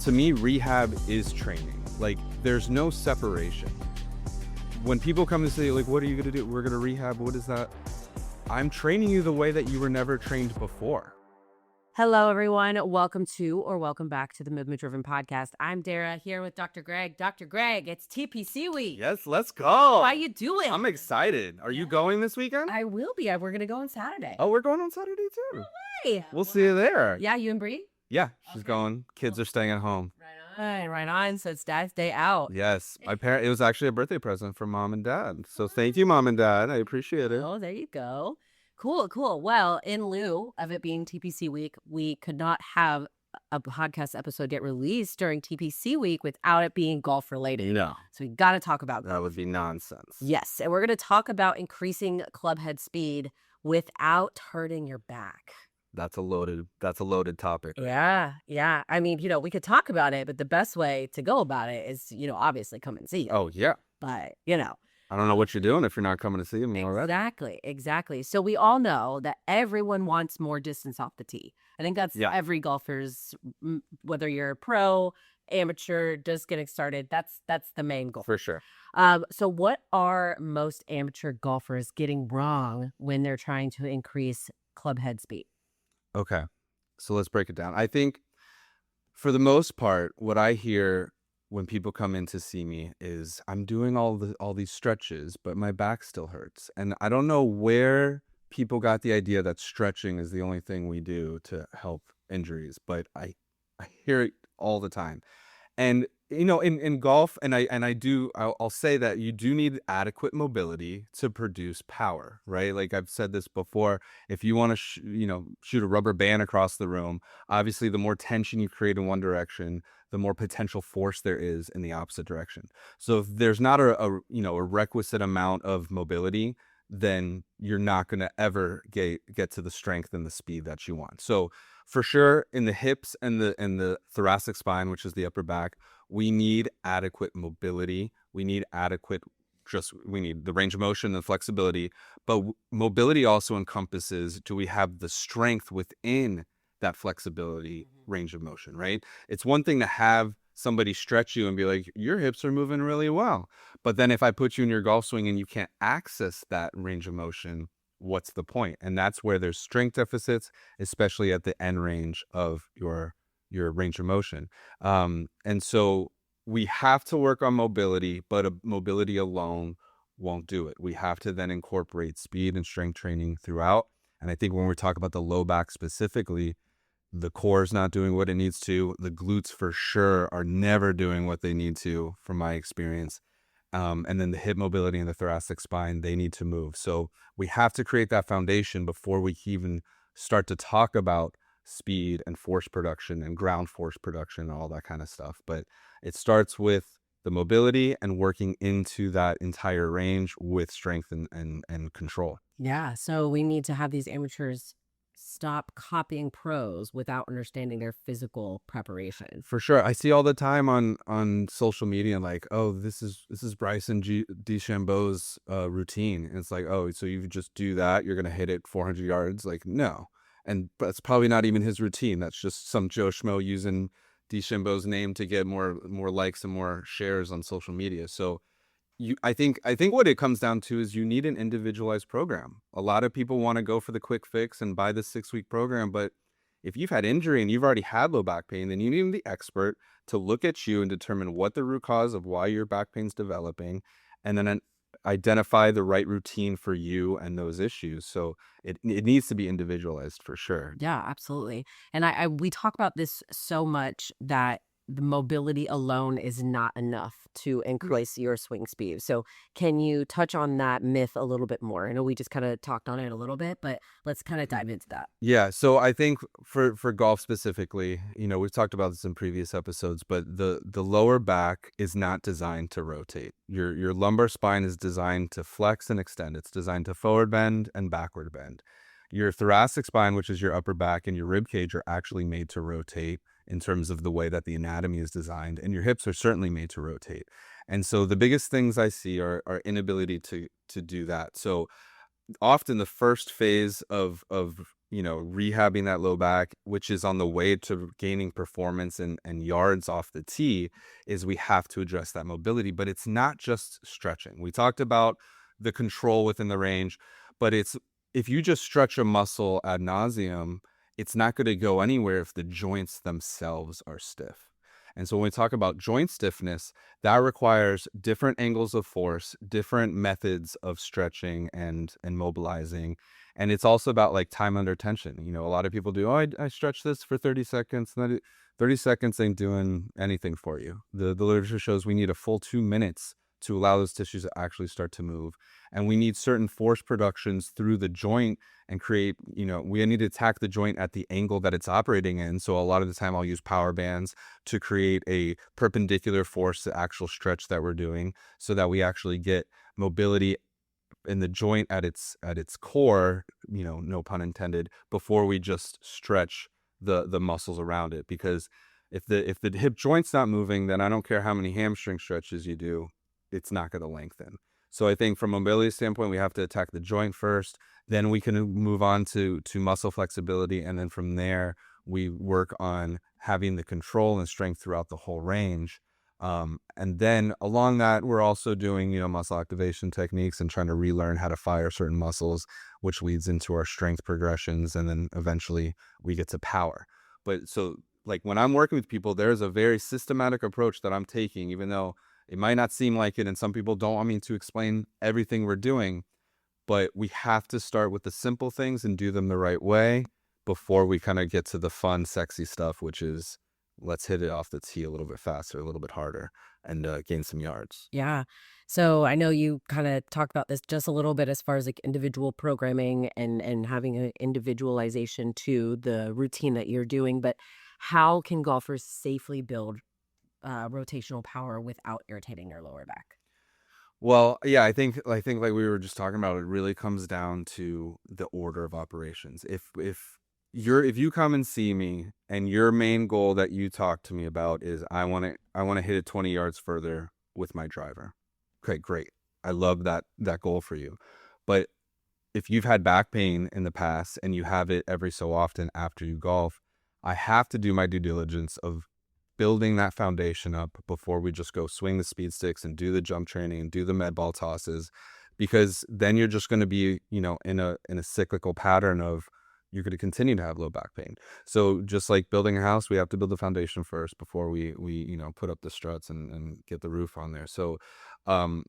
To me, rehab is training. Like, there's no separation. When people come and say, like, what are you going to do? We're going to rehab. What is that? I'm training you the way that you were never trained before. Hello, everyone. Welcome to or welcome back to the Movement Driven Podcast. I'm Dara here with Dr. Greg. Dr. Greg, it's TPC week. Yes, let's go. How you doing? I'm excited. Are you going this weekend? I will be. We're going to go on Saturday. Oh, we're going on Saturday too. Hey. We'll see you there. Yeah, you and Bree? Yeah, she's going. Kids are staying at home. Right on. So it's Dad's day out. Yes, it was actually a birthday present from Mom and Dad. So thank you, Mom and Dad. I appreciate it. Oh, there you go. Cool. Well, in lieu of it being TPC week, we could not have a podcast episode get released during TPC week without it being golf related. No. So we got to talk about golf. That would be nonsense. Yes. And we're going to talk about increasing club head speed without hurting your back. That's a loaded topic. Yeah. I mean, we could talk about it, but the best way to go about it is, obviously come and see you. Oh, yeah. But, I don't know what you're doing if you're not coming to see me already. Exactly. So we all know that everyone wants more distance off the tee. I think that's every golfer's, whether you're a pro, amateur, just getting started, that's the main goal. For sure. So what are most amateur golfers getting wrong when they're trying to increase club head speed? Okay. So let's break it down. I think for the most part, what I hear when people come in to see me is I'm doing all these stretches, but my back still hurts. And I don't know where people got the idea that stretching is the only thing we do to help injuries, but I hear it all the time. And in golf, I'll say that you do need adequate mobility to produce power, right? Like I've said this before, if you want to, shoot a rubber band across the room, obviously the more tension you create in one direction, the more potential force there is in the opposite direction. So if there's not a requisite amount of mobility, then you're not going to ever get to the strength and the speed that you want. So for sure, in the hips and the thoracic spine, which is the upper back, we need adequate mobility. We need the range of motion and flexibility. But mobility also encompasses, do we have the strength within that flexibility range of motion, right? It's one thing to have somebody stretch you and be like, your hips are moving really well. But then if I put you in your golf swing and you can't access that range of motion, what's the point? And that's where there's strength deficits, especially at the end range of your range of motion. And so we have to work on mobility, but mobility alone won't do it. We have to then incorporate speed and strength training throughout. And I think when we talk about the low back specifically, the core is not doing what it needs to. The glutes for sure are never doing what they need to, from my experience. And then the hip mobility and the thoracic spine, they need to move. So we have to create that foundation before we even start to talk about speed and force production and ground force production and all that kind of stuff. But it starts with the mobility and working into that entire range with strength and control. Yeah. So we need to have these amateurs stop copying pros without understanding their physical preparation. For sure. I see all the time on social media, like, oh, this is Bryson DeChambeau's routine. And it's like, oh, so you just do that, you're going to hit it 400 yards. Like, no. And that's probably not even his routine. That's just some Joe Schmo using DeChambeau's name to get more likes and more shares on social media. So I think what it comes down to is you need an individualized program. A lot of people want to go for the quick fix and buy the 6-week program, but if you've had injury and you've already had low back pain, then you need the expert to look at you and determine what the root cause of why your back pain's developing, and then identify the right routine for you and those issues. So it needs to be individualized for sure. Yeah, absolutely. And we talk about this so much that the mobility alone is not enough to increase your swing speed. So can you touch on that myth a little bit more? I know we just kind of talked on it a little bit, but let's kind of dive into that. Yeah. So I think for golf specifically, we've talked about this in previous episodes, but the lower back is not designed to rotate. Your lumbar spine is designed to flex and extend. It's designed to forward bend and backward bend. Your thoracic spine, which is your upper back, and your rib cage are actually made to rotate in terms of the way that the anatomy is designed, and your hips are certainly made to rotate. And so the biggest things I see are inability to do that. So often the first phase of rehabbing that low back, which is on the way to gaining performance and yards off the tee, is we have to address that mobility. But it's not just stretching. We talked about the control within the range, but it's if you just stretch a muscle ad nauseum, it's not going to go anywhere if the joints themselves are stiff. And so when we talk about joint stiffness, that requires different angles of force, different methods of stretching and mobilizing. And it's also about like time under tension. A lot of people do, oh, I stretch this for 30 seconds. And 30 seconds ain't doing anything for you. The literature shows we need a full 2 minutes to allow those tissues to actually start to move. And we need certain force productions through the joint and create, we need to attack the joint at the angle that it's operating in. So a lot of the time I'll use power bands to create a perpendicular force to actual stretch that we're doing so that we actually get mobility in the joint at its core, no pun intended, before we just stretch the muscles around it. Because if the hip joint's not moving, then I don't care how many hamstring stretches you do, it's not going to lengthen. So I think from a mobility standpoint, we have to attack the joint first, then we can move on to muscle flexibility, and then from there we work on having the control and strength throughout the whole range. And then along that, we're also doing, muscle activation techniques and trying to relearn how to fire certain muscles, which leads into our strength progressions. And then eventually we get to power. But so like when I'm working with people, there's a very systematic approach that I'm taking, even though it might not seem like it. And some people don't want me to explain everything we're doing, but we have to start with the simple things and do them the right way before we kind of get to the fun, sexy stuff, which is let's hit it off the tee a little bit faster, a little bit harder, and gain some yards. Yeah. So I know you kind of talked about this just a little bit as far as like individual programming and having an individualization to the routine that you're doing, but how can golfers safely build rotational power without irritating their lower back? Well, yeah, I think like we were just talking about, it really comes down to the order of operations. If you come and see me and your main goal that you talk to me about is I want to hit it 20 yards further with my driver. Okay, great. I love that goal for you. But if you've had back pain in the past and you have it every so often after you golf, I have to do my due diligence of building that foundation up before we just go swing the speed sticks and do the jump training and do the med ball tosses, because then you're just going to be, in a cyclical pattern of you're going to continue to have low back pain. So just like building a house, we have to build the foundation first before we put up the struts and get the roof on there. So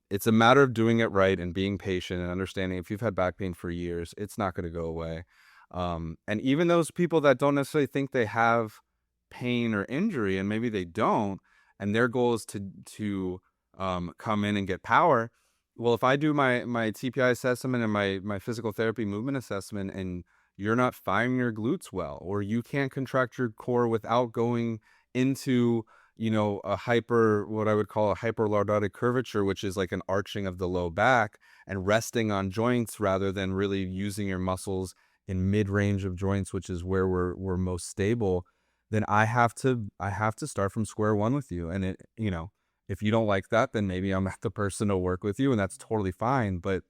it's a matter of doing it right and being patient and understanding if you've had back pain for years, it's not going to go away. And even those people that don't necessarily think they have pain or injury, and maybe they don't, and their goal is to come in and get power. Well, if I do my TPI assessment and my physical therapy movement assessment, and you're not firing your glutes well, or you can't contract your core without going into what I would call a hyperlordotic curvature, which is like an arching of the low back and resting on joints rather than really using your muscles in mid-range of joints, which is where we're most stable, then I have to start from square one with you. And if you don't like that, then maybe I'm not the person to work with you, and that's totally fine. But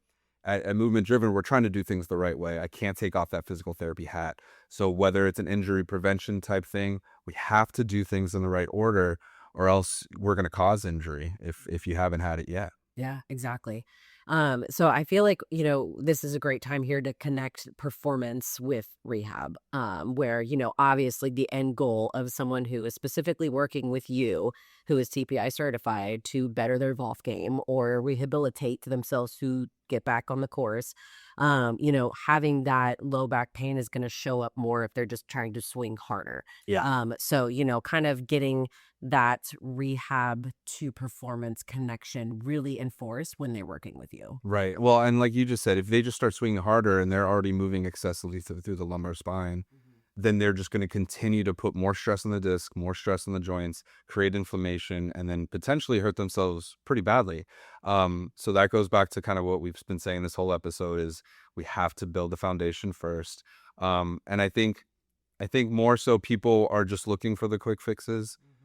at Movement Driven, we're trying to do things the right way. I can't take off that physical therapy hat. So whether it's an injury prevention type thing, we have to do things in the right order, or else we're going to cause injury if you haven't had it yet. Yeah, exactly. So I feel like, this is a great time here to connect performance with rehab, where, obviously the end goal of someone who is specifically working with you, who is TPI certified to better their golf game or rehabilitate themselves to get back on the course. Having that low back pain is going to show up more if they're just trying to swing harder. Yeah. So, kind of getting that rehab to performance connection really enforced when they're working with you. Right. Well, and like you just said, if they just start swinging harder and they're already moving excessively through the lumbar spine, Mhm. then they're just going to continue to put more stress on the disc, more stress on the joints, create inflammation, and then potentially hurt themselves pretty badly. So that goes back to kind of what we've been saying this whole episode is we have to build the foundation first. And I think more so people are just looking for the quick fixes. Mhm.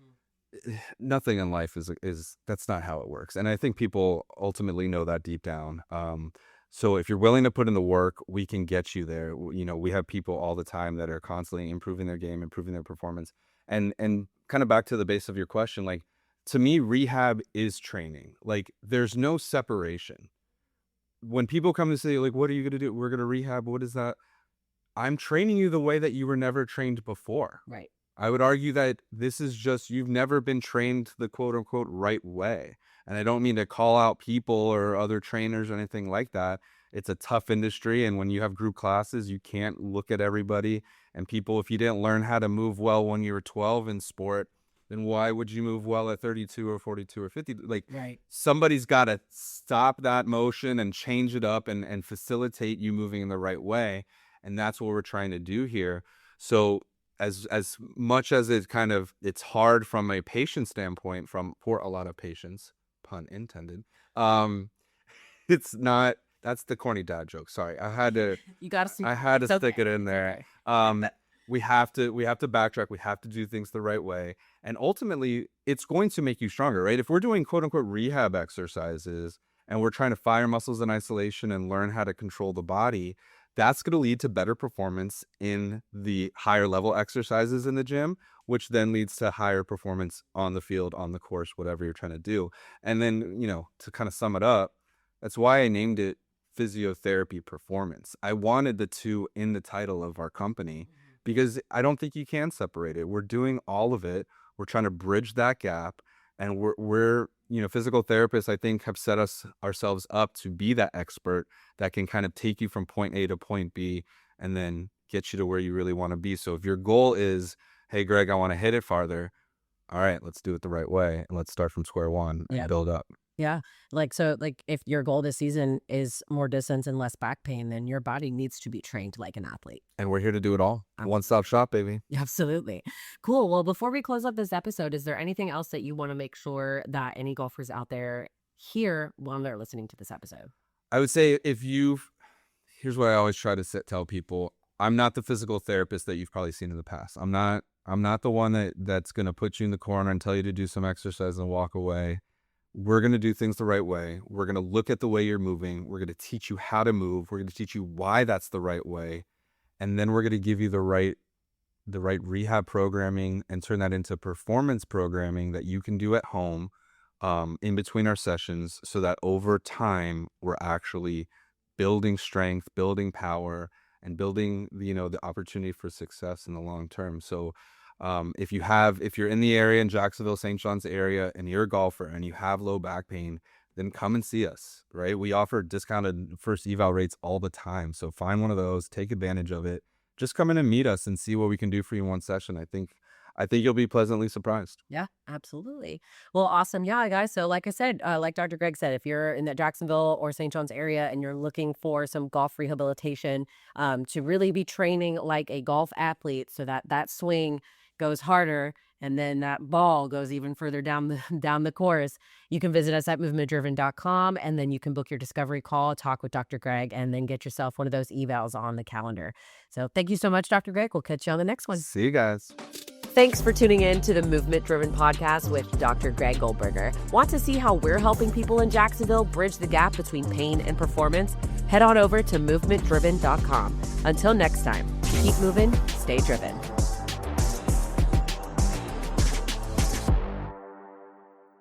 Nothing in life is that's not how it works. And I think people ultimately know that deep down. So if you're willing to put in the work, we can get you there. We have people all the time that are constantly improving their game, improving their performance. And kind of back to the base of your question, like, to me, rehab is training. Like, there's no separation. When people come to say, like, what are you going to do? We're going to rehab. What is that? I'm training you the way that you were never trained before. Right. I would argue that this is just, you've never been trained the quote unquote right way. And I don't mean to call out people or other trainers or anything like that. It's a tough industry. And when you have group classes, you can't look at everybody and people. If you didn't learn how to move well when you were 12 in sport, then why would you move well at 32 or 42 or 50? Like, Right. somebody's got to stop that motion and change it up and facilitate you moving in the right way. And that's what we're trying to do here. So as much as it's hard from a patient standpoint, for a lot of patients, pun intended, it's not. That's the corny dad joke. Sorry, I had to stick it in there. We have to backtrack. We have to do things the right way, and ultimately, it's going to make you stronger, right? If we're doing quote unquote rehab exercises and we're trying to fire muscles in isolation and learn how to control the body, that's going to lead to better performance in the higher level exercises in the gym, which then leads to higher performance on the field, on the course, whatever you're trying to do. And then, to kind of sum it up, that's why I named it physiotherapy performance. I wanted the two in the title of our company because I don't think you can separate it. We're doing all of it. We're trying to bridge that gap. And we're physical therapists, I think, have set ourselves up to be that expert that can kind of take you from point A to point B and then get you to where you really want to be. So if your goal is, hey, Greg, I want to hit it farther. All right, let's do it the right way. And let's start from square one and build up. Yeah. If your goal this season is more distance and less back pain, then your body needs to be trained like an athlete. And we're here to do it all. One-stop shop, baby. Absolutely. Cool. Well, before we close up this episode, is there anything else that you want to make sure that any golfers out there hear when they're listening to this episode? I would say here's what I always try to tell people. I'm not the physical therapist that you've probably seen in the past. I'm not the one that's going to put you in the corner and tell you to do some exercise and walk away. We're going to do things the right way. We're going to look at the way you're moving. We're going to teach you how to move. We're going to teach you why that's the right way. And then we're going to give you the right rehab programming and turn that into performance programming that you can do at home in between our sessions, so that over time we're actually building strength, building power, and building the opportunity for success in the long term. So if you're in the area, in Jacksonville, St. John's area, and you're a golfer and you have low back pain, then come and see us, right? We offer discounted first eval rates all the time. So find one of those, take advantage of it. Just come in and meet us and see what we can do for you in one session. I think you'll be pleasantly surprised. Yeah, absolutely. Well, awesome. Yeah, guys. So like I said, like Dr. Greg said, if you're in the Jacksonville or St. John's area and you're looking for some golf rehabilitation to really be training like a golf athlete so that swing goes harder and then that ball goes even further down the course, you can visit us at movementdriven.com, and then you can book your discovery call, talk with Dr. Greg, and then get yourself one of those evals on the calendar. So thank you so much, Dr. Greg. We'll catch you on the next one. See you guys. Thanks for tuning in to the Movement Driven Podcast with Dr. Greg Goldberger. Want to see how we're helping people in Jacksonville bridge the gap between pain and performance? Head on over to movementdriven.com. Until next time, keep moving, stay driven.